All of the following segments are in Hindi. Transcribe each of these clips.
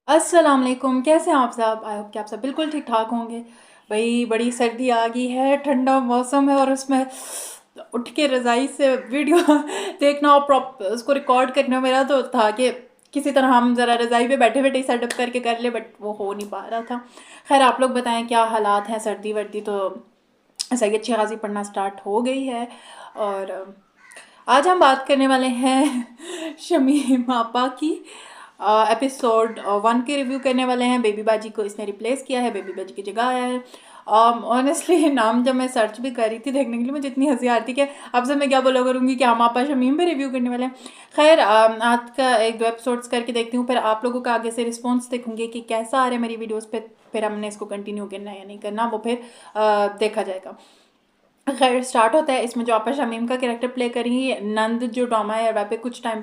अस्सलाम वालेकुम, कैसे हैं आप सब? आई होप कि आप सब बिल्कुल ठीक ठाक होंगे। भाई बड़ी सर्दी आ गई है, ठंडा मौसम है और उसमें उठ के रज़ाई से वीडियो देखना और उसको रिकॉर्ड करना मेरा तो था कि किसी तरह हम ज़रा रज़ाई पे बैठे बैठे सेटअप करके कर ले, बट वो हो नहीं पा रहा था। खैर, आप लोग बताएं क्या हालात हैं? सर्दी वर्दी तो सही अच्छी खासी पड़ना स्टार्ट हो गई है। और आज हम बात करने वाले हैं शमीम आपा की। एपिसोड 1 के रिव्यू करने वाले हैं। बेबी बाजी को इसने रिप्लेस किया है, बेबी बाजी की जगह आया है। ऑनेस्टली नाम जब मैं सर्च भी कर रही थी देखने के लिए, मुझे इतनी हंसी आ रही थी कि अब से मैं क्या बोला करूँगी कि हम आपा शमीम पे रिव्यू करने वाले हैं। खैर, आज का एक दो एपिसोड्स करके देखती हूँ, फिर आप लोगों का आगे से रिस्पॉन्स देखूंगी कि कैसा आ रहा है मेरी वीडियोज़ पे। फिर हमने इसको कंटिन्यू करना है या नहीं करना, वो फिर देखा जाएगा। खैर, स्टार्ट होता है। इसमें जो आपा शमीम का कैरेक्टर प्ले करी नंद, जो ड्रामा है वहाँ पे कुछ टाइम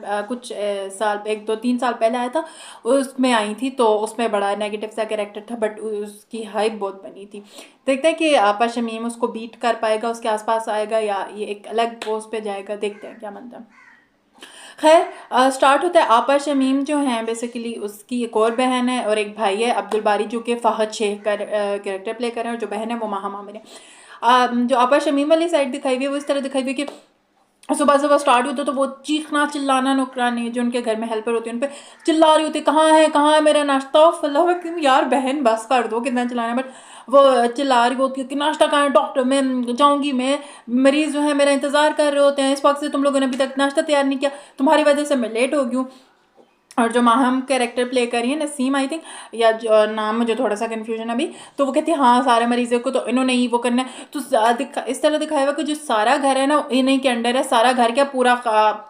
साल, 1 2 3 साल पहले आया था, उसमें आई थी। तो उसमें बड़ा नेगेटिव सा कैरेक्टर था, बट उसकी हाइप बहुत बनी थी। देखते हैं कि आपा शमीम उसको बीट कर पाएगा, उसके आसपास आएगा या ये एक अलग पोस्ट पे जाएगा। देखते हैं क्या बनता है। खैर, स्टार्ट होता है। आपा शमीम जो हैं बेसिकली उसकी एक और बहन है और एक भाई है अब्दुल बारी, जो कि फ़ाहद शेख का कैरेक्टर प्ले कर रहे हैं, और जो बहन है वो माहा मामिर है। जो आपा शमीम वाली साइड दिखाई हुई है वो इस तरह दिखाई हुई है कि सुबह सुबह स्टार्ट होता तो वो चीखना चिल्लाना, नौकरानी जो उनके घर में हेल्पर होती है उन पर चिल्ला रही होती, कहाँ है मेरा नाश्ता? फला क्यों यार बहन, बस कर दो, कितना चिल्लाना। बट वो चिल्ला रही होती है कि नाश्ता कहाँ है, डॉक्टर मैं जाऊंगी, मैं मरीज जो है मेरा इंतजार कर रहे होते हैं, इस वक्त से तुम लोगों ने अभी तक नाश्ता तैयार नहीं किया, तुम्हारी वजह से मैं लेट हो गई हूँ। और जो माहम कैरेक्टर प्ले कर रही है नसीम, आई थिंक, या जो नाम मुझे थोड़ा सा कन्फ्यूजन अभी, तो वो कहती है हाँ सारे मरीजों को तो इन्होंने ही वो करना है। तो इस तरह दिखाया हुआ कि जो सारा घर है ना इन्हीं के अंडर है, सारा घर क्या पूरा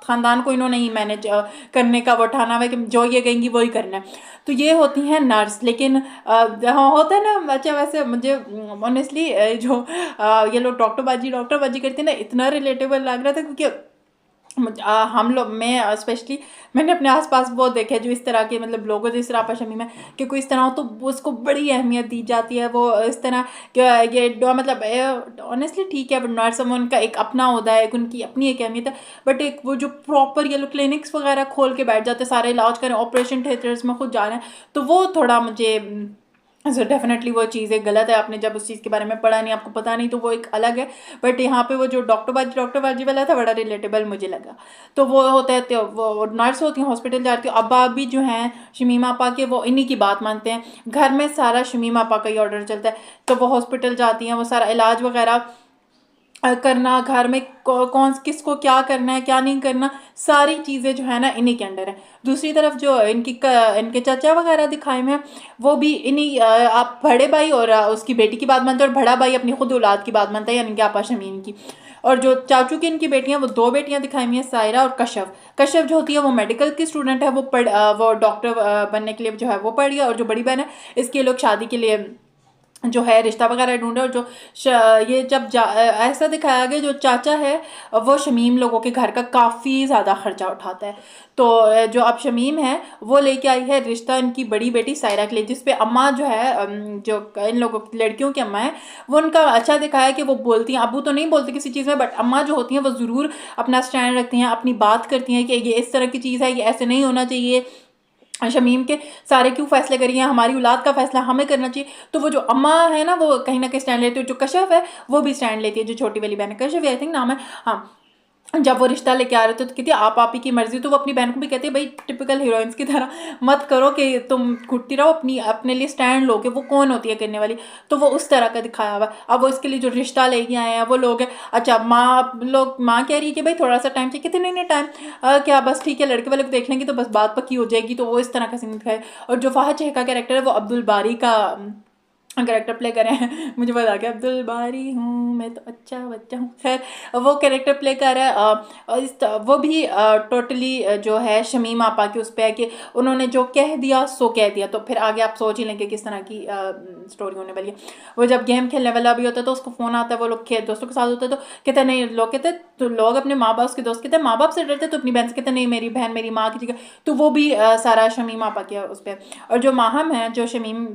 खानदान को इन्होंने ही मैनेज करने का वो उठाना हुआ कि जो ये कहेंगी वही करना है। तो ये होती हैं नर्स। लेकिन हाँ, होता है ना अच्छा। वैसे मुझे ऑनेस्टली जो ये लोग डॉक्टर बाजी करती है ना, इतना रिलेटेबल लग रहा था क्योंकि हम लोग, मैं स्पेशली, मैंने अपने आसपास बहुत देखे जो इस तरह के मतलब लोगों जिस तरह आपा शमीम है कि कोई इस तरह हो तो उसको बड़ी अहमियत दी जाती है। वो इस तरह कि ये मतलब ऑनेस्टली ठीक है, बट नॉट सम, उनका एक अपना होता है, एक उनकी अपनी एक अहमियत है। बट एक वो जो प्रॉपर ये लोग क्लिनिक्स वगैरह खोल के बैठ जाते हैं, सारे इलाज करें, ऑपरेशन थिएटर्स में खुद जा रहे हैं, तो वो थोड़ा मुझे सो डेफिनेटली वो चीज़ एक गलत है। आपने जब उस चीज़ के बारे में पढ़ा नहीं, आपको पता नहीं, तो वो एक अलग है। बट यहाँ पे वो जो डॉक्टर बाजी वाला था बड़ा रिलेटेबल मुझे लगा। तो वो होता है, तो वो नर्स होती हैं, हॉस्पिटल जाती है। अब्बा भी जो हैं शमीम आपा के, वो इन्हीं की बात मानते हैं। घर में सारा शमीम आपा का ही ऑर्डर चलता है। तो वो हॉस्पिटल जाती हैं, वो सारा इलाज वगैरह करना, घर में कौन किसको क्या करना है क्या नहीं करना, सारी चीज़ें जो है ना इन्हीं के अंडर है। दूसरी तरफ जो इनके चाचा वगैरह दिखाए में, वो भी इन्हीं आप बड़े भाई और उसकी बेटी की बात मानते हैं, और बड़ा भाई अपनी खुद औलाद की बात मानता है, यानी कि आपा शमीम की। और जो चाचू की इनकी बेटियां, वो दो बेटियां दिखाई हुई हैं, सायरा और कशफ। कशफ जो होती है वो मेडिकल की स्टूडेंट है, वो डॉक्टर बनने के लिए जो है वो पढ़ रही है। और जो बड़ी बहन है, इसके लोग शादी के लिए जो है रिश्ता वगैरह ढूंढे। और जो ये जब ऐसा दिखाया गया, जो चाचा है वो शमीम लोगों के घर का काफ़ी ज़्यादा खर्चा उठाता है। तो जो अब शमीम है वो लेके आई है रिश्ता इनकी बड़ी बेटी सायरा के लिए, जिसपे अम्मा जो है जो इन लोगों की लड़कियों की अम्मा है, वो उनका अच्छा दिखाया है कि वो बोलती हैं। अबू तो नहीं बोलते किसी चीज़ में, बट अम्मा जो होती हैं वो ज़रूर अपना स्टैंड रखती हैं, अपनी बात करती हैं कि ये इस तरह की चीज़ है, ये ऐसे नहीं होना चाहिए, शमीम के सारे क्यों फैसले करिए, हमारी औलाद का फैसला हमें करना चाहिए। तो वो जो अम्मा है ना वो कहीं ना कहीं स्टैंड लेती है। जो कशफ है वो भी स्टैंड लेती है, जो छोटी वाली बहन है, कशफ आई थिंक नाम है, हाँ। जब वो रिश्ता लेके आ रहे थे तो कहती है आप ही की मर्जी। तो वो अपनी बहन को भी कहती है भाई टिपिकल हीरोइंस की तरह मत करो कि तुम घुटती रहो, अपने लिए स्टैंड लो, कि वो कौन होती है करने वाली। तो वो उस तरह का दिखाया हुआ। अब वो इसके लिए जो रिश्ता लेके आए हैं वो लोग हैं। अच्छा, माँ कह रही है कि भाई थोड़ा सा टाइम चाहिए, कितने नहीं टाइम, क्या बस ठीक है लड़के वाले को देख लेंगे तो बस बात पक्की हो जाएगी। तो वो इस तरह का सीन दिखाया। और जो फाहद शेख का कैरेक्टर है वो अब्दुल बारी का कैरेक्टर प्ले करे हैं। मुझे बता के अब्दुल बारी हूँ मैं तो अच्छा बच्चा हूँ। खैर, वो कैरेक्टर प्ले कर रहा है। वो भी टोटली जो है शमीम आपा की उस पर है कि उन्होंने जो कह दिया सो कह दिया। तो फिर आगे आप सोच ही लेंगे किस तरह की स्टोरी होने वाली है। वो जब गेम खेलने वाला भी होता है तो उसको फ़ोन आता है, वो लोग दोस्तों के साथ होते हैं, तो कहते नहीं, लोग कहते तो लोग अपने माँ बाप, उसके दोस्त कहते हैं माँ बाप से डरते, तो अपनी बहन से कहते नहीं मेरी बहन मेरी माँ की जगह। तो वो भी सारा शमीम आपा किया उस पर। और जो माहम है, जो शमीम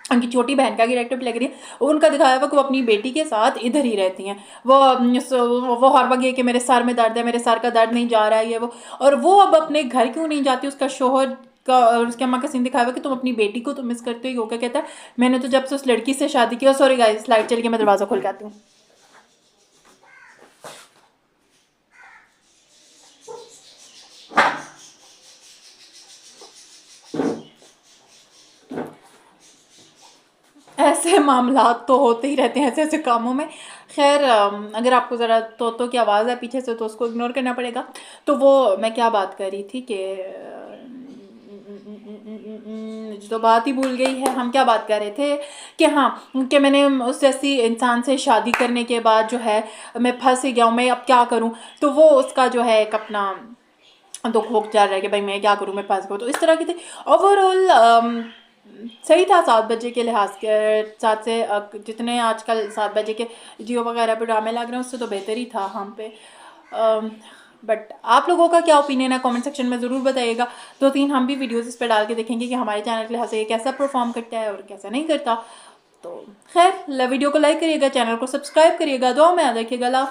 उनकी छोटी बहन का कैरेक्टर प्ले करी है, उनका दिखाया हुआ कि वो अपनी बेटी के साथ इधर ही रहती हैं। वो हर वक्त ये कि मेरे सर में दर्द है, मेरे सर का दर्द नहीं जा रहा है, ये वो। और वो अब अपने घर क्यों नहीं जाती, उसका शोहर और उसकी अम्मा का सीन दिखाया हुआ कि तुम अपनी बेटी को तो मिस करते हो। क्या कहता है, मैंने तो जब से उस लड़की से शादी की। सॉरी गाइस, लाइट चल के मैं दरवाज़ा खोल के आती हूँ। ऐसे मामलात तो होते ही रहते हैं ऐसे ऐसे कामों में। खैर अगर आपको ज़रा तोतों की आवाज़ है पीछे से तो उसको इग्नोर करना पड़ेगा। तो वो मैं क्या बात कर रही थी कि तो बात ही भूल गई है। हम क्या बात कर रहे थे कि हाँ, कि मैंने उस जैसी इंसान से शादी करने के बाद जो है मैं फंस ही गया हूँ, मैं अब क्या करूँ। तो वो उसका जो है एक अपना दुख हो जा रहा है कि भाई मैं क्या करूँ, मैं पास करूँ। तो इस तरह की थी ओवरऑल। सही था 7 बजे के लिहाज के साथ से। जितने आजकल 7 बजे के जियो वगैरह पे ड्रामे लग रहे हैं उससे तो बेहतर ही था हम पे। बट आप लोगों का क्या ओपिनियन है कमेंट सेक्शन में ज़रूर बताइएगा। 2-3 हम भी वीडियोस इस पर डाल के देखेंगे कि हमारे चैनल के लिहाज से ये कैसा परफॉर्म करता है और कैसा नहीं करता। तो खैर वीडियो को लाइक करिएगा, चैनल को सब्सक्राइब करिएगा, दुआ में याद रखिएगा।